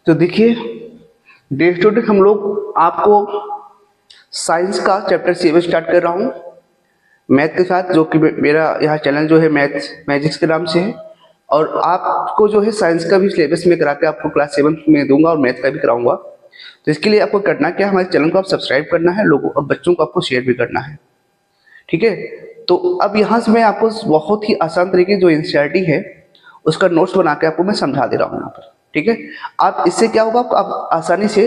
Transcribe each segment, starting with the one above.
तो देखिए day student, हम लोग आपको साइंस का चैप्टर 7 स्टार्ट कर रहा हूँ मैथ के साथ, जो कि मेरा यहाँ चैनल जो है मैथ मैजिक्स के नाम से है। और आपको जो है साइंस का भी सिलेबस में करा के आपको क्लास 7 में दूंगा और मैथ का भी कराऊंगा। तो इसके लिए आपको करना क्या है, हमारे चैनल को आप सब्सक्राइब करना है, लोगों और बच्चों को आपको शेयर भी करना है। ठीक है। तो अब यहाँ से मैं आपको बहुत ही आसान तरीके जो एनसीईआरटी है उसका नोट्स बना के आपको मैं समझा दे रहा हूँ यहाँ पर। ठीक है। आप इससे क्या होगा, आप आसानी से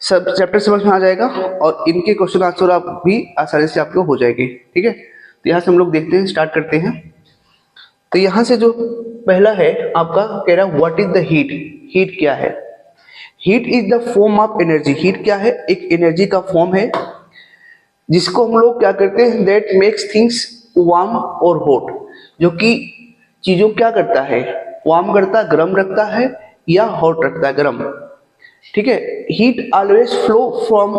सब चैप्टर समझ में आ जाएगा और इनके क्वेश्चन आंसर आप भी आसानी से आपको हो जाएंगे। ठीक है। तो यहाँ से हम लोग देखते हैं, स्टार्ट करते हैं। तो यहाँ से जो पहला है आपका कह रहा है what is the heat. Heat क्या है? Heat is the form of energy. Heat क्या है? एक एनर्जी का फॉर्म है जिसको हम लोग क्या करते हैं, दैट मेक्स थिंग्स वार्म और हॉट। जो कि चीजों क्या करता है, वार्म करता है, गर्म रखता है, या हॉट रखता है, गर्म। ठीक है। Heat always flow from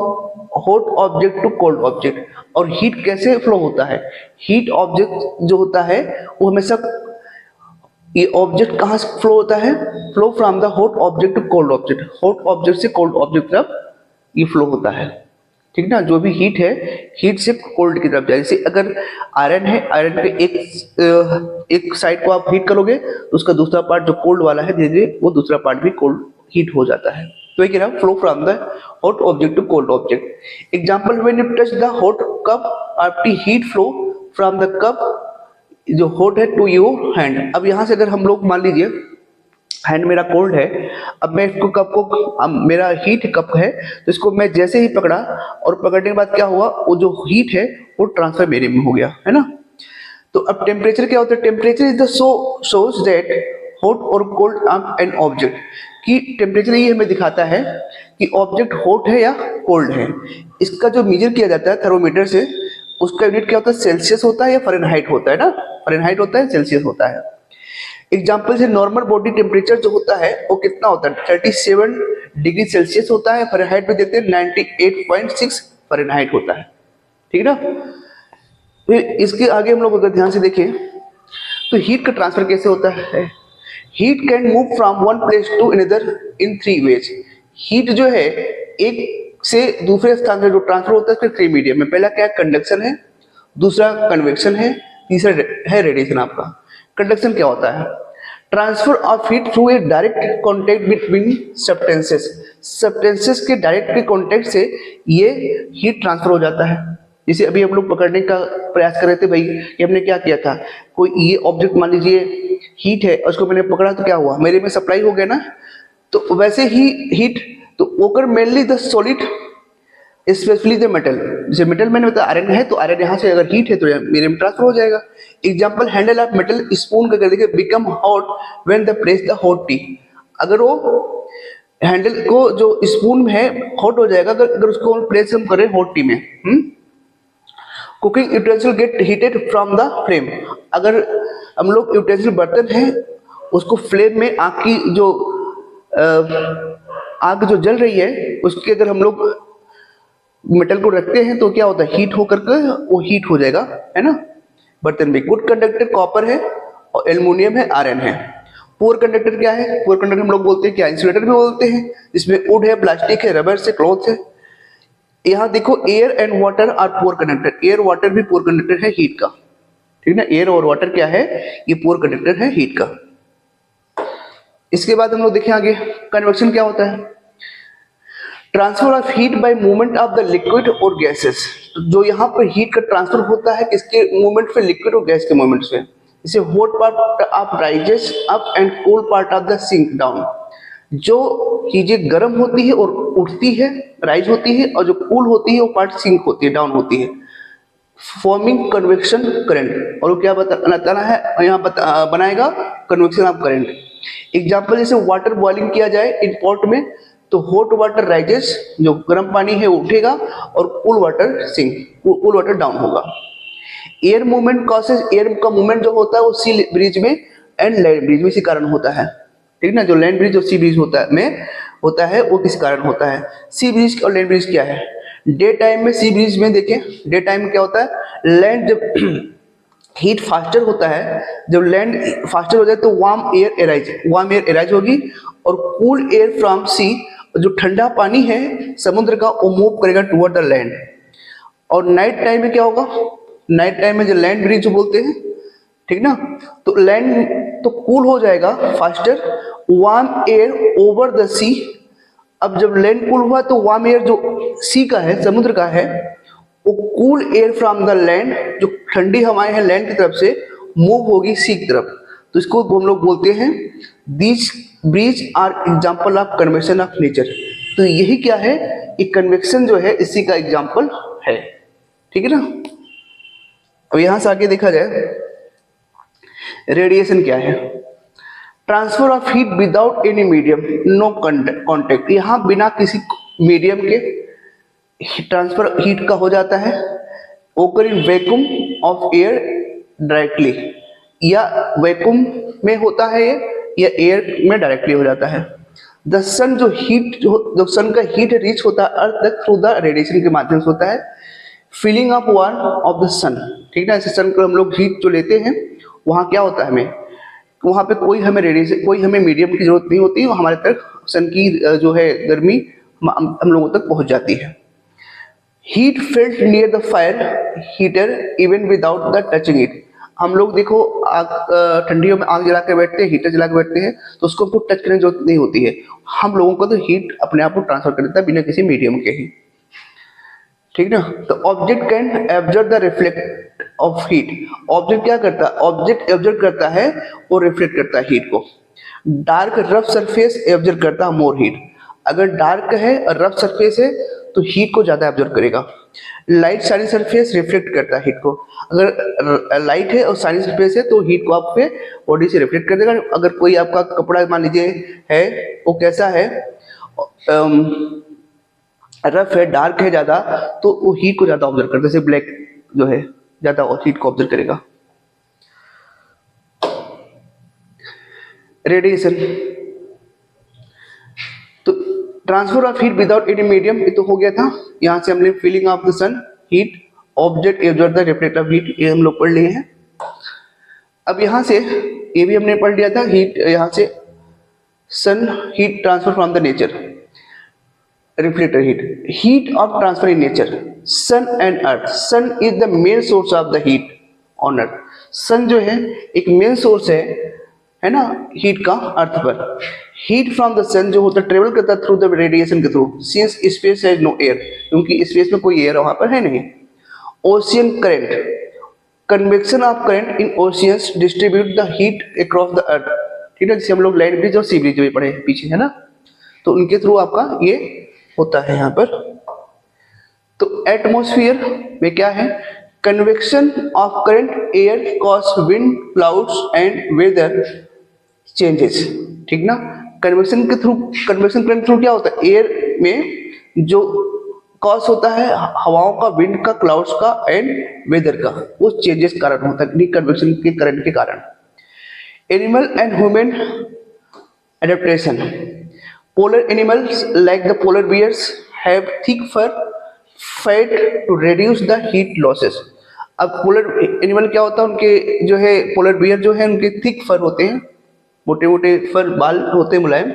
hot object to cold object. और हीट कैसे फ्लो होता है? हीट ऑब्जेक्ट जो होता है वो हमेशा, ये ऑब्जेक्ट कहाँ से फ्लो होता है? Flow from the hot object to cold object. Hot object से कोल्ड ऑब्जेक्ट तरफ ये फ्लो होता है। ठीक ना। जो भी हीट है, हीट से कोल्ड की तरफ जाए। जैसे अगर आयरन है, आयरन पे एक साइड को आप हीट करोगे तो उसका दूसरा पार्ट जो कोल्ड वाला है, धीरे धीरे वो दूसरा पार्ट भी कोल्ड हीट हो जाता है। तो ये कह रहा flow from the hot object to cold object. Example, when you touch the hot cup after heat flow from the cup जो हॉट है टू योर हैंड। अब यहाँ से अगर हम लोग मान लीजिए हैंड मेरा कोल्ड है, अब मैं इसको कप को, अब मेरा हीट कप है तो इसको मैं जैसे ही पकड़ा और पकड़ने के बाद क्या हुआ, वो जो हीट है वो ट्रांसफर मेरे में हो गया, है ना। तो अब टेम्परेचर क्या होता है? Temperature is the shows that hot और कोल्ड ऑफ एन ऑब्जेक्ट। कि टेम्परेचर ये हमें दिखाता है कि ऑब्जेक्ट हॉट है या कोल्ड है। इसका जो मेजर किया जाता है थर्मोमीटर से, उसका यूनिट क्या होता है? सेल्सियस होता है या फ़ारेनहाइट होता है ना। फ़ारेनहाइट होता है, सेल्सियस होता है। एग्जाम्पल से नॉर्मल बॉडी टेम्परेचर जो होता है वो कितना होता है? 37 डिग्री सेल्सियस होता है। फ़ारेनहाइट में देखते हैं 98.6 फ़ारेनहाइट होता है। ठीक है ना। फिर इसके आगे हम लोग अगर ध्यान से देखें तो हीट का ट्रांसफर कैसे होता है? Heat can move from one place to another in 3 ways. Heat जो है एक से दूसरे स्थान में जो ट्रांसफर होता है उसके 3 मीडियम में। पहला क्या है? कंडक्शन है, दूसरा कन्वेक्शन है, तीसरा है रेडिएशन। आपका कंडक्शन क्या होता है? Transfer of heat through a direct contact between substances. Substances के डायरेक्ट कॉन्टेक्ट से ये हीट ट्रांसफर हो जाता है। जैसे अभी हम लोग पकड़ने का प्रयास कर रहे थे भाई, कि हमने क्या किया था, कोई ये ऑब्जेक्ट मान लीजिए हीट है और उसको मैंने पकड़ा तो क्या हुआ, मेरे में सप्लाई हो गया ना। तो वैसे ही हीट तो ओकर mainly the solid specially the metal. जैसे मेटल मैंने बताया आयरन है, तो आयरन यहाँ से अगर हीट है तो मेरे में ट्रांसफर हो जाएगा। Example, handle of metal spoon का कर देखिए, become hot when the press the hot T. अगर वो हैंडल को जो स्पून में है हॉट हो जाएगा अगर उसको प्रेस हम करें हॉट टी में। Cooking utensil gate heated from the flame. अगर हम लोग यूटेंसिल बर्तन है उसको फ्लेम में आग की जो आग जो जल रही है उसके अगर हम लोग मेटल को रखते हैं तो क्या होता है? हीट होकर के वो हीट हो जाएगा, है ना। बर्तन में गुड कंडक्टर कॉपर है और एल्युमिनियम है, आयरन है। पुअर कंडक्टर क्या है? पुअर कंडक्टर हम लोग बोलते हैं क्या? इंसुलेटर भी बोलते हैं, जिसमें वुड है, प्लास्टिक है, रबर से, क्लॉथ है। यहाँ देखो air and water are poor conductor. Air water भी पुअर कंडक्टर है हीट का। ठीक है ना। एयर और वाटर क्या है? ये पुअर कंडक्टर है हीट का। इसके बाद हम लोग देखें आगे कन्वेक्शन क्या होता है? Transfer of heat by movement of the liquid और गैसेस। जो यहाँ पर हीट का ट्रांसफर होता है किसके मूवमेंट पे? लिक्विड और गैस के मूवमेंट से। जैसे hot part of rises up and cold part of the sink down. जो चीजें गर्म होती है और उठती है, राइज होती है, और जो कूल होती है वो पार्ट सिंक होती है, डाउन होती है, फॉर्मिंग कन्वेक्शन करंट। और वो क्या बताना है यहाँ बनाएगा? Convection of current. एग्जाम्पल, जैसे वाटर बॉइलिंग किया जाए इन पॉट में तो हॉट वाटर राइजेस, जो गर्म पानी है वो उठेगा, और cool water sink, cool water down होगा। एयर मूवमेंट कॉसेज, एयर का मूवमेंट जो होता है वो सी ब्रिज में एंड लैंड ब्रिज में इसी कारण होता है। ठीक ना। जो लैंड ब्रिज और सी ब्रिज होता है में होता है वो किस कारण होता है? सी ब्रिज और लैंड ब्रिज क्या है? डे टाइम में सी ब्रिज में देखें, डे टाइम में क्या होता है? लैंड जब हीट फास्टर होता है, जब लैंड फास्टर हो जाए तो वार्म एयर एराइज होगी, और कूल एयर फ्रॉम सी, जो ठंडा पानी है समुद्र का वो मूव करेगा टुवर्ड द लैंड। और नाइट टाइम में क्या होगा, नाइट टाइम में जो लैंड ब्रीज जो बोलते हैं, ठीक ना, तो लैंड तो कूल हो जाएगा faster, warm air over the sea. अब जब लैंड कूल हुआ तो वार्म एयर जो सी का है, समुद्र का है, वो cool air from the land, जो ठंडी हवाएं हैं लैंड की तरफ से, मूव होगी सी की तरफ। तो इसको हम लोग बोलते हैं these breeze are example of convection of nature. तो यही क्या है, एक कन्वेक्शन जो है इसी का एग्जाम्पल है, ठीक है ना। अब यहां से आगे देखा जाए रेडिएशन क्या है। Transfer of heat without any medium, no contact, यहां बिना किसी मीडियम के ट्रांसफर हीट का हो जाता है। ओकर in vacuum of air directly, या वैक्यूम में होता है ये, या एयर में डायरेक्टली हो जाता है। द सन, जो सन का हीट रीच होता है अर्थ तक थ्रू द रेडिएशन के माध्यम से होता है। Feeling of warm of the sun, ठीक ना, जैसे सन को हम लोग हीट जो लेते हैं, वहाँ क्या होता है, हमें वहाँ पे कोई हमें रेडिएशन, कोई हमें मीडियम की जरूरत नहीं होती, हमारे तक सन की जो है गर्मी हम लोगों तक पहुँच जाती है। Heat felt near the fire heater even without the touching it, हम लोग देखो आग ठंडियों में आग जला के बैठते हैं, हीटर जला के बैठते हैं, तो उसको हमको टच करने की जरूरत नहीं होती है, हम लोगों को तो हीट अपने आप को ट्रांसफर कर देता है बिना किसी मीडियम के ही, ठीक ना। तो object can absorb the reflect of heat, object क्या करता है, ऑब्जेक्ट एब्जॉर्ब करता है और रिफ्लेक्ट करता है हीट को। डार्क रफ सरफेस एब्जॉर्ब करता है मोर हीट, अगर डार्क है और रफ सरफेस है तो हीट को ज्यादा एब्जॉर्ब करेगा। लाइट शाइनी सरफेस रिफ्लेक्ट करता है हीट को, अगर लाइट है और शाइनी सरफेस है तो हीट को आपके बॉडी से रिफ्लेक्ट कर देगा। अगर कोई आपका कपड़ा मान लीजिए है, वो कैसा है, रफ है, डार्क है ज्यादा, तो वो हीट को ज्यादा ऑब्जर्व करता है, जैसे ब्लैक जो है ज्यादा हीट को ऑब्जर्व करेगा। रेडिएशन, तो transfer of heat without any medium, ये तो हो गया था। यहां से हमने feeling of the sun, heat, object absorb the reflect of heat, ये हम लोग पढ़ लिए हैं। अब यहां से ये भी हमने पढ़ लिया था, हीट, यहां से sun heat transfer from the nature, reflector heat of transfer in nature, sun and earth. Sun is the main source of the heat on earth, sun जो है एक मेन सोर्स है ना हीट का अर्थ पर। हीट फ्रॉम द सन जो होता है ट्रेवल करता है थ्रू द रेडिएशन के through, since space has no air, क्योंकि स्पेस में कोई एयर वहां पर है नहीं। Ocean current, convection of current in oceans distribute the heat across the earth, ठीक है, जैसे हम लोग लैंड ब्रिज और सी ब्रिज भी पढ़े पीछे, है ना, तो उनके थ्रू आपका ये होता है यहाँ पर। तो एटमॉस्फेयर में क्या है, convection of current air cause wind, clouds and weather changes, ठीक ना। कन्वेक्शन के थ्रू, कन्वेक्शन करंट थ्रू क्या होता है, एयर में जो कॉज होता है हवाओं का, विंड का, क्लाउड्स का एंड वेदर का, वो चेंजेस कारण होता है कन्वेक्शन के करंट के कारण। Animal and human adaptation, polar animals like the polar bears have thick fur fat to reduce the heat losses। अब पोलर एनिमल क्या होता है, उनके जो है पोलर बियर जो है उनके थिक फर होते हैं, मोटे मोटे फर, बाल होते हैं मुलायम,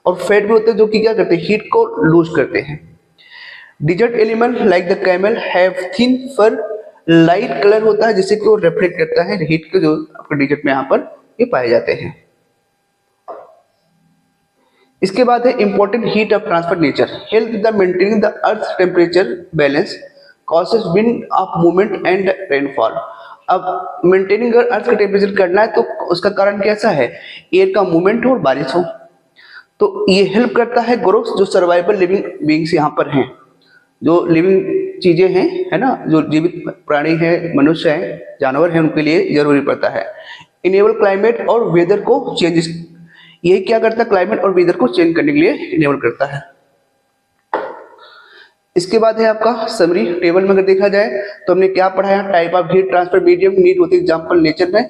और फैट भी होते हैं जो कि क्या करते हैं, हीट को लूज करते हैं। Desert animal like the camel have thin fur, light colour होता है जिससे कि वो रिफ्लेक्ट करता है हीट को, जो आपके डिजर्ट में यहाँ पर ये पाए जाते हैं। इसके बाद है important heat of transfer nature, help the maintaining the earth temperature balance, causes wind of movement and rainfall. अब मेंटेनिंग अर्थ का टेम्परेचर करना है तो उसका कारण कैसा है, एयर का मूवमेंट हो और बारिश हो, तो ये हेल्प करता है ग्रोथ, जो सर्वाइवल लिविंग बीइंग्स यहाँ पर हैं, जो लिविंग चीजें हैं, है ना, जो जीवित प्राणी है, मनुष्य है, जानवर है, उनके लिए जरूरी पड़ता है। इनेबल क्लाइमेट और वेदर को चेंजेस, ये क्या करता है, क्लाइमेट और वेदर को चेंज करने के लिए इनेबल करता है। इसके बाद है आपका समरी टेबल में अगर देखा जाए तो हमने क्या पढ़ाया, type of heat transfer medium, need होती है एग्जांपल नेचर में।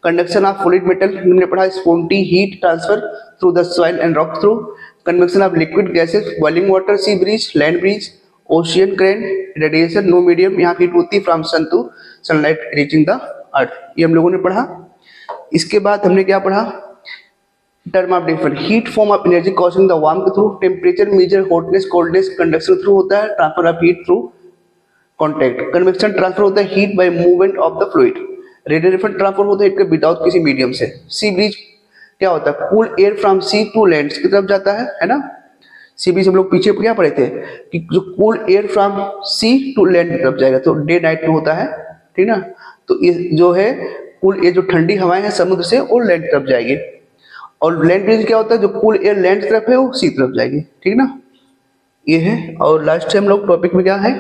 कंडक्शन ऑफ फ्लूइड मेटल हमने पढ़ा, स्पॉन्टी heat transfer through the soil and rock through. Convection of liquid gases, boiling water, sea breeze, land breeze, ocean current, radiation, no medium, यहाँ heat होती है from sun to sunlight reaching the earth, ये हम लोगों ने पढ़ा। इसके बाद हमने क्या पढ़ा, term of different, heat form of energy causing the warm के through, temperature measure hotness coldness conduction through होता है, transfer of heat through contact, convection transfer होता है heat by movement of the fluid, radiation transfer होता है heat without किसी medium से, sea breeze क्या होता है, cool air from sea to land की तरफ जाता है ना। सी ब्रीज हम लोग पीछे क्या पढ़े थे कि जो cool air from sea to land की तरफ जाएगा तो डे नाइट में होता है, ठीक ना। तो ये जो है कूल एयर जो ठंडी हवाएं हैं समुद्र से वो लैंड की तरफ जाएगी, और लैंड ब्रीज क्या होता है जो कूल एयर लैंड की तरफ है वो सी तरफ जाएगी, ठीक ना। ये है। और लास्ट हम लोग टॉपिक में क्या है,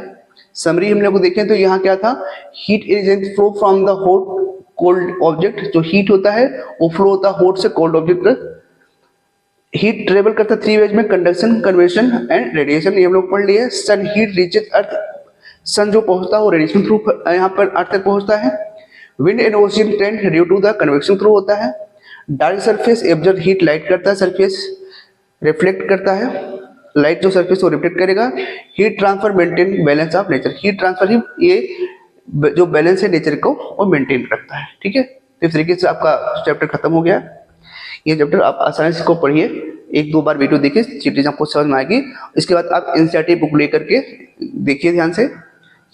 समरी हम लोग को देखें तो यहाँ क्या था, heat is flow from the hot cold object, जो हीट होता है वो फ्लो होता है हॉट से कोल्ड ऑब्जेक्ट तक। हीट ट्रेवल करता है थ्री वेज में, कंडक्शन, कन्वेक्शन एंड रेडिएशन, ये हम लोग पढ़ लिए। सन हीट रीचेस अर्थ, सन जो पहुंचता है वो रेडिएशन थ्रू यहाँ पर अर्थ तक पहुंचता है। Wind and ocean trend due to the convection through होता है। Dark surface absorb heat, light करता है, सरफेस रिफ्लेक्ट करता है, लाइट जो सरफेस को रिफ्लेक्ट करेगा। Heat transfer maintain balance of nature, heat transfer ही ये जो बैलेंस है नेचर को वो मेंटेन रखता है, ठीक है। तो इस तरीके से आपका चैप्टर खत्म हो गया। ये चैप्टर आप आसानी से इसको पढ़िए, एक दो बार वीडियो देखिए, चीजें आपको समझ में आएगी। इसके बाद आप एनसीईआरटी बुक लेकर के देखिए ध्यान से,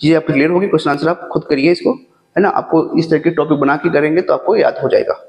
चीजें आपकी क्लियर होगी, क्वेश्चन आंसर आप खुद करिए इसको, है ना। आपको इस तरह के टॉपिक बना के करेंगे तो आपको याद हो जाएगा।